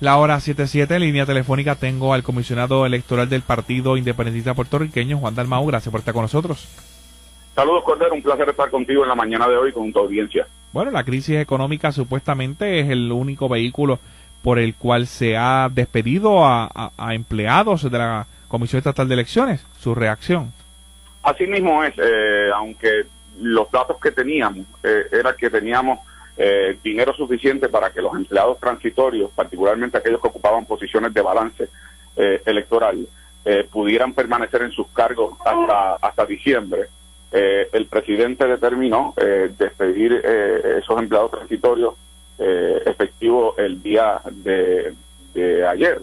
La hora 7:07, línea telefónica, tengo al comisionado electoral del Partido Independentista Puertorriqueño, Juan Dalmau. Gracias por estar con nosotros. Saludos, Cordero, un placer estar contigo en la mañana de hoy con tu audiencia. Bueno, la crisis económica supuestamente es el único vehículo por el cual se ha despedido a empleados de la Comisión Estatal de Elecciones. ¿Su reacción? Así mismo es, aunque los datos que teníamos era que teníamos dinero suficiente para que los empleados transitorios, particularmente aquellos que ocupaban posiciones de balance electoral, pudieran permanecer en sus cargos hasta diciembre. El presidente determinó despedir esos empleados transitorios efectivo el día de ayer.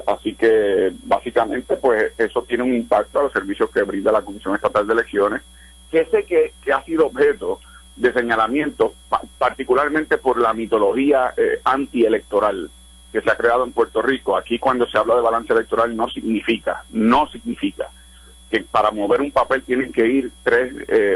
Así que básicamente pues eso tiene un impacto a los servicios que brinda la Comisión Estatal de Elecciones, que sé que ha sido objeto de señalamiento, particularmente por la mitología antielectoral que se ha creado en Puerto Rico. Aquí cuando se habla de balance electoral no significa que para mover un papel tienen que ir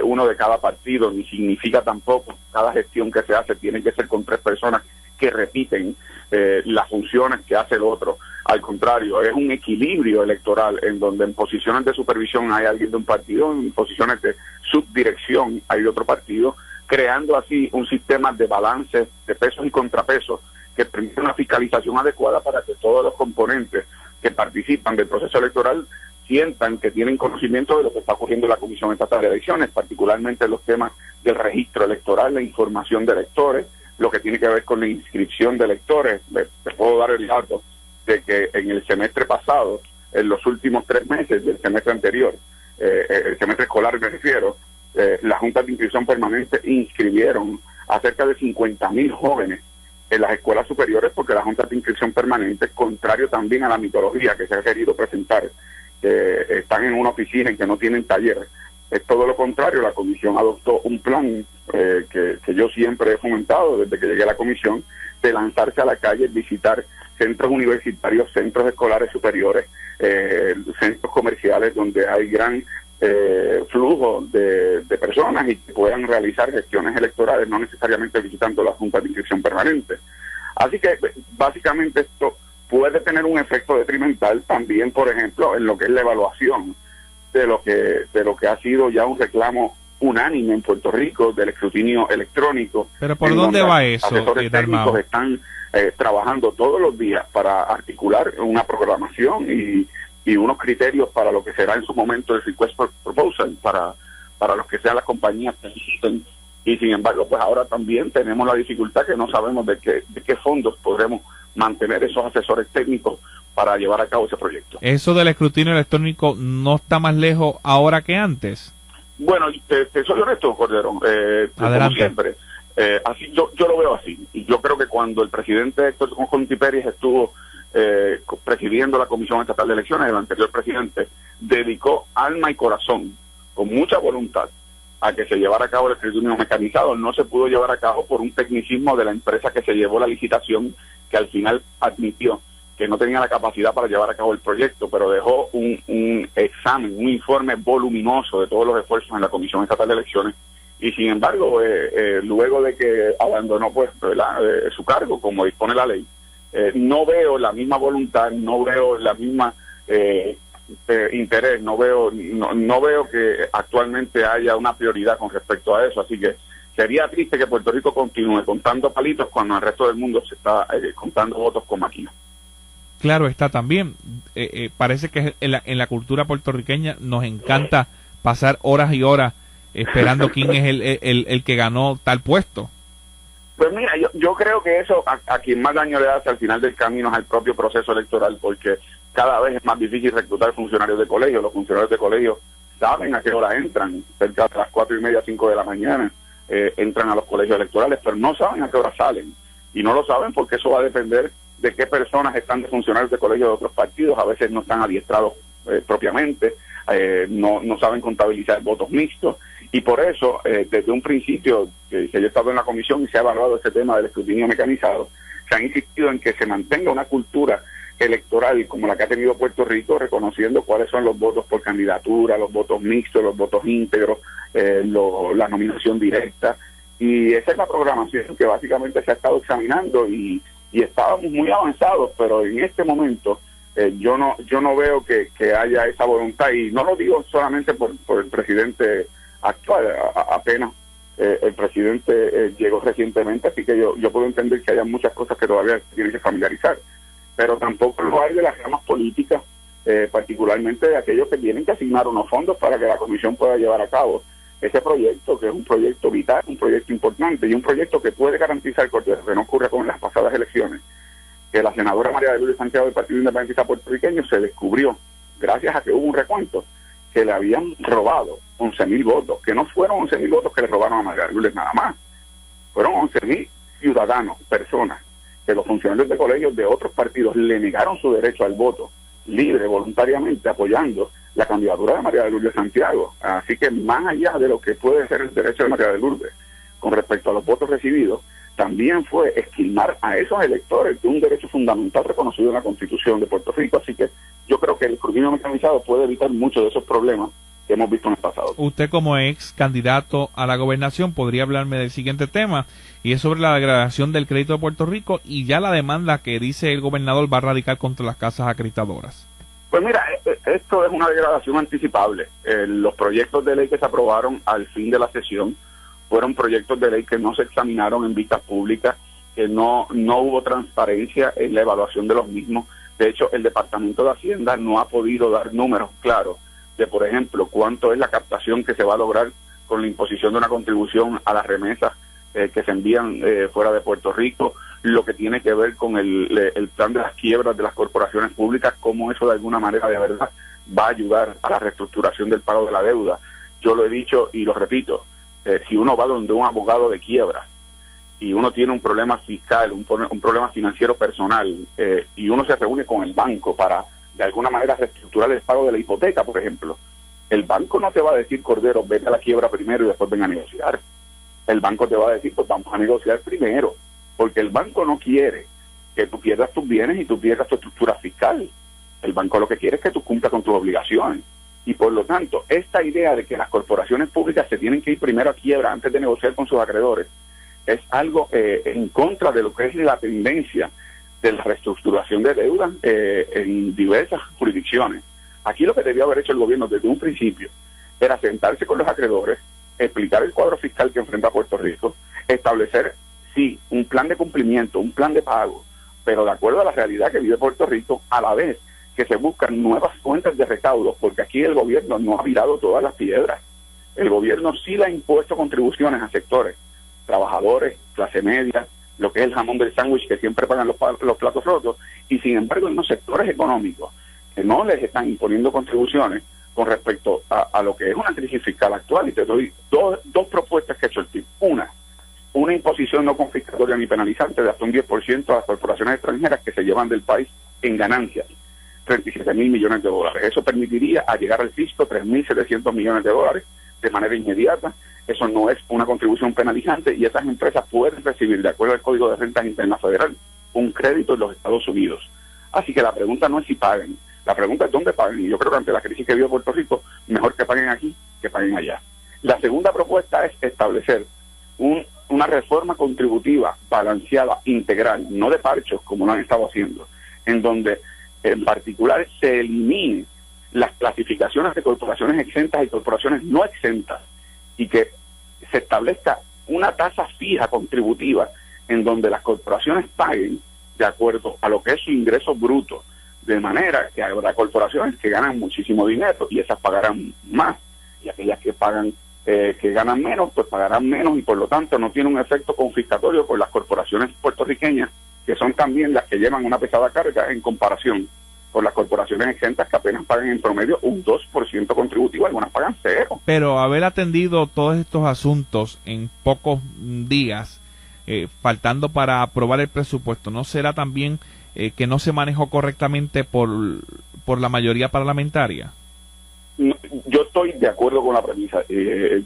uno de cada partido, ni significa tampoco cada gestión que se hace tiene que ser con 3 personas que repiten las funciones que hace el otro. Al contrario, es un equilibrio electoral en donde en posiciones de supervisión hay alguien de un partido, en posiciones de subdirección hay de otro partido, creando así un sistema de balance de pesos y contrapesos que permite una fiscalización adecuada para que todos los componentes que participan del proceso electoral sientan que tienen conocimiento de lo que está ocurriendo en la Comisión Estatal de Elecciones, particularmente los temas del registro electoral, la información de electores, lo que tiene que ver con la inscripción de electores. Te puedo dar el dato de que en el semestre pasado, en los últimos 3 meses del semestre anterior, el semestre escolar me refiero, las juntas de inscripción permanente inscribieron a cerca de 50,000 jóvenes en las escuelas superiores, porque las juntas de inscripción permanente, contrario también a la mitología que se ha querido presentar, están en una oficina en que no tienen taller. Es todo lo contrario. La comisión adoptó un plan que yo siempre he fomentado desde que llegué a la comisión, de lanzarse a la calle, visitar centros universitarios, centros escolares superiores, centros comerciales donde hay gran flujo de personas y que puedan realizar gestiones electorales, no necesariamente visitando la Junta de Inscripción Permanente. Así que básicamente esto puede tener un efecto detrimental también, por ejemplo, en lo que es la evaluación de lo que ha sido ya un reclamo unánime en Puerto Rico del escrutinio electrónico. ¿Pero por dónde va eso? Asesores técnicos están trabajando todos los días para articular una programación y unos criterios para lo que será en su momento el request for proposal para los que sean las compañías que existen. Y sin embargo, pues ahora también tenemos la dificultad que no sabemos de qué fondos podremos mantener esos asesores técnicos para llevar a cabo ese proyecto. ¿Eso del escrutinio electrónico no está más lejos ahora que antes? Bueno, te soy honesto, Cordero, como siempre. Así yo lo veo así, y yo creo que cuando el presidente Héctor Conti Pérez estuvo presidiendo la Comisión Estatal de Elecciones, el anterior presidente dedicó alma y corazón, con mucha voluntad, a que se llevara a cabo el escrutinio mecanizado. No se pudo llevar a cabo por un tecnicismo de la empresa que se llevó la licitación, que al final admitió que no tenía la capacidad para llevar a cabo el proyecto, pero dejó un examen, un informe voluminoso de todos los esfuerzos en la Comisión Estatal de Elecciones. Y sin embargo, luego de que abandonó pues su cargo, como dispone la ley, no veo la misma voluntad, no veo la misma interés, no veo que actualmente haya una prioridad con respecto a eso. Así que sería triste que Puerto Rico continúe contando palitos cuando el resto del mundo se está contando votos con máquinas. Claro está también. Parece que en la cultura puertorriqueña nos encanta pasar horas y horas esperando quién es el que ganó tal puesto. Pues mira, yo creo que eso a quien más daño le hace al final del camino es al propio proceso electoral, porque cada vez es más difícil reclutar funcionarios de colegio. Los funcionarios de colegio saben a qué hora entran, cerca de las 4:30, 5 de la mañana, entran a los colegios electorales, pero no saben a qué hora salen. Y no lo saben porque eso va a depender de qué personas están de funcionarios de colegio de otros partidos. A veces no están adiestrados propiamente, no saben contabilizar votos mixtos, y por eso desde un principio que yo he estado en la comisión y se ha evaluado este tema del escrutinio mecanizado, se han insistido en que se mantenga una cultura electoral como la que ha tenido Puerto Rico, reconociendo cuáles son los votos por candidatura, los votos mixtos, los votos íntegros, la nominación directa. Y esa es la programación que básicamente se ha estado examinando, y y estábamos muy avanzados, pero en este momento yo no veo que haya esa voluntad, y no lo digo solamente por el presidente actual. Apenas el presidente llegó recientemente, así que yo puedo entender que haya muchas cosas que todavía se tienen que familiarizar, pero tampoco lo hay de las ramas políticas, particularmente de aquellos que tienen que asignar unos fondos para que la comisión pueda llevar a cabo ese proyecto, que es un proyecto vital, un proyecto importante y un proyecto que puede garantizar, que no ocurra con las pasadas elecciones, que la senadora María de Lourdes Santiago del Partido Independentista Puertorriqueño se descubrió, gracias a que hubo un recuento, que le habían robado 11,000 votos, que no fueron 11,000 votos que le robaron a María de Lourdes nada más, fueron 11,000 ciudadanos, personas, que los funcionarios de colegios de otros partidos le negaron su derecho al voto libre, voluntariamente, apoyando la candidatura de María de Lourdes Santiago. Así que más allá de lo que puede ser el derecho de María de Lourdes con respecto a los votos recibidos, también fue esquilmar a esos electores de un derecho fundamental reconocido en la Constitución de Puerto Rico. Así que yo creo que el escrutinio mecanizado puede evitar muchos de esos problemas que hemos visto en el pasado. Usted, como ex candidato a la gobernación, podría hablarme del siguiente tema, y es sobre la degradación del crédito de Puerto Rico y ya la demanda que dice el gobernador va a radicar contra las casas acreditadoras. Pues mira, esto es una degradación anticipable. Los proyectos de ley que se aprobaron al fin de la sesión fueron proyectos de ley que no se examinaron en vistas públicas, que no hubo transparencia en la evaluación de los mismos. De hecho, el Departamento de Hacienda no ha podido dar números claros de, por ejemplo, cuánto es la captación que se va a lograr con la imposición de una contribución a las remesas que se envían fuera de Puerto Rico, lo que tiene que ver con el plan de las quiebras de las corporaciones públicas, cómo eso de alguna manera de verdad va a ayudar a la reestructuración del pago de la deuda. Yo lo he dicho y lo repito, si uno va donde un abogado de quiebras y uno tiene un problema fiscal, un problema financiero personal, y uno se reúne con el banco para de alguna manera reestructurar el pago de la hipoteca, por ejemplo, el banco no te va a decir, Cordero, vete a la quiebra primero y después ven a negociar. El banco te va a decir, pues vamos a negociar primero, porque el banco no quiere que tú pierdas tus bienes y tú pierdas tu estructura fiscal. El banco lo que quiere es que tú cumplas con tus obligaciones. Y por lo tanto, esta idea de que las corporaciones públicas se tienen que ir primero a quiebra antes de negociar con sus acreedores es algo en contra de lo que es la tendencia de la reestructuración de deuda en diversas jurisdicciones. Aquí lo que debió haber hecho el gobierno desde un principio era sentarse con los acreedores, explicar el cuadro fiscal que enfrenta Puerto Rico, establecer, sí, un plan de cumplimiento, un plan de pago, pero de acuerdo a la realidad que vive Puerto Rico, a la vez que se buscan nuevas fuentes de recaudo, porque aquí el gobierno no ha virado todas las piedras. El gobierno sí le ha impuesto contribuciones a sectores, trabajadores, clase media, lo que es el jamón del sándwich que siempre pagan los platos rotos, y sin embargo en los sectores económicos que no les están imponiendo contribuciones con respecto a lo que es una crisis fiscal actual. Y te doy dos propuestas que ha hecho el PIB. Una imposición no confiscatoria ni penalizante de hasta un 10% a las corporaciones extranjeras que se llevan del país en ganancias, 37,000 millones de dólares. Eso permitiría a llegar al fisco 3,700 millones de dólares de manera inmediata. Eso no es una contribución penalizante y esas empresas pueden recibir, de acuerdo al Código de Rentas Interna Federal, un crédito en los Estados Unidos. Así que la pregunta no es si paguen, la pregunta es dónde paguen. Y yo creo que ante la crisis que vive Puerto Rico, mejor que paguen aquí que paguen allá. La segunda propuesta es establecer una reforma contributiva balanceada, integral, no de parchos como lo han estado haciendo, en donde en particular se elimine las clasificaciones de corporaciones exentas y corporaciones no exentas, y que se establezca una tasa fija contributiva en donde las corporaciones paguen de acuerdo a lo que es su ingreso bruto, de manera que habrá corporaciones que ganan muchísimo dinero y esas pagarán más, y aquellas que pagan que ganan menos, pues pagarán menos, y por lo tanto no tiene un efecto confiscatorio con las corporaciones puertorriqueñas, que son también las que llevan una pesada carga en comparación con las corporaciones exentas, que apenas pagan en promedio un 2% contributivo, algunas pagan 0. Pero haber atendido todos estos asuntos en pocos días, faltando para aprobar el presupuesto, ¿no será también que no se manejó correctamente por la mayoría parlamentaria? Yo estoy de acuerdo con la premisa.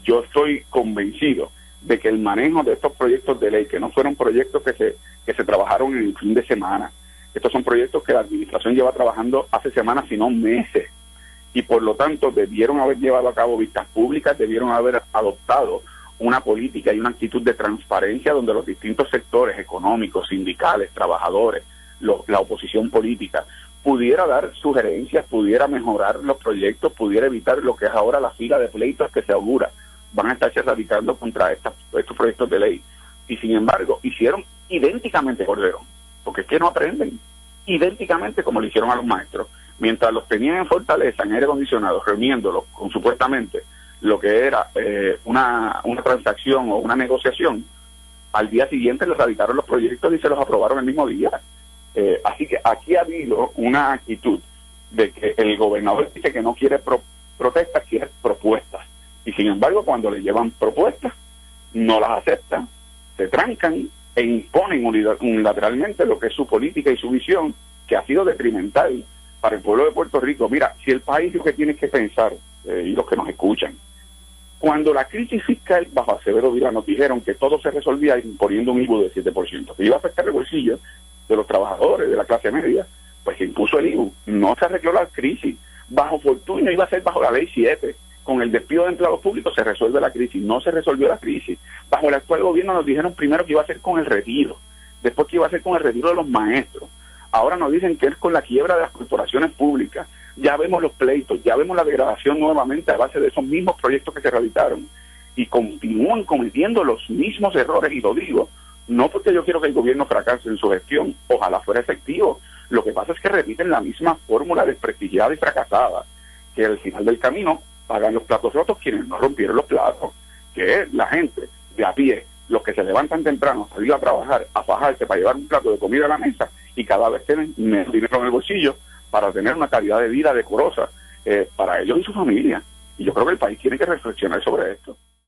Yo estoy convencido de que el manejo de estos proyectos de ley, que no fueron proyectos que se trabajaron en el fin de semana, estos son proyectos que la administración lleva trabajando hace semanas, si no meses, y por lo tanto debieron haber llevado a cabo vistas públicas, debieron haber adoptado una política y una actitud de transparencia donde los distintos sectores económicos, sindicales, trabajadores, la oposición política, pudiera dar sugerencias, pudiera mejorar los proyectos, pudiera evitar lo que es ahora la fila de pleitos que se augura van a estarse radicando contra estos proyectos de ley. Y sin embargo, hicieron idénticamente, Cordero, porque es que no aprenden, idénticamente como lo hicieron a los maestros. Mientras los tenían en Fortaleza, en aire acondicionado, reuniéndolos con supuestamente lo que era una transacción o una negociación, al día siguiente les radicaron los proyectos y se los aprobaron el mismo día. Así que aquí ha habido una actitud de que el gobernador dice que no quiere protestas, quiere propuestas. Y sin embargo, cuando le llevan propuestas, no las aceptan, se trancan e imponen unilateralmente lo que es su política y su visión, que ha sido detrimental para el pueblo de Puerto Rico. Mira, si el país lo que tiene que pensar, y los que nos escuchan, cuando la crisis fiscal bajo Acevedo Vilá nos dijeron que todo se resolvía imponiendo un IVU de 7%, que iba a afectar el bolsillo de los trabajadores, de la clase media, pues se impuso el IVU. No se arregló la crisis. Bajo Fortuño iba a ser bajo la ley 7. Con el despido de empleados públicos se resuelve la crisis. No se resolvió la crisis. Bajo el actual gobierno nos dijeron primero que iba a ser con el retiro, después que iba a ser con el retiro de los maestros. Ahora nos dicen que es con la quiebra de las corporaciones públicas. Ya vemos los pleitos, ya vemos la degradación nuevamente a base de esos mismos proyectos que se realizaron. Y continúan cometiendo los mismos errores, y lo digo, no porque yo quiero que el gobierno fracase en su gestión, ojalá fuera efectivo. Lo que pasa es que repiten la misma fórmula desprestigiada y fracasada, que al final del camino pagan los platos rotos quienes no rompieron los platos, que es la gente de a pie, los que se levantan temprano, salir a trabajar, a fajarse para llevar un plato de comida a la mesa y cada vez tienen menos dinero en el bolsillo para tener una calidad de vida decorosa para ellos y su familia. Y yo creo que el país tiene que reflexionar sobre esto.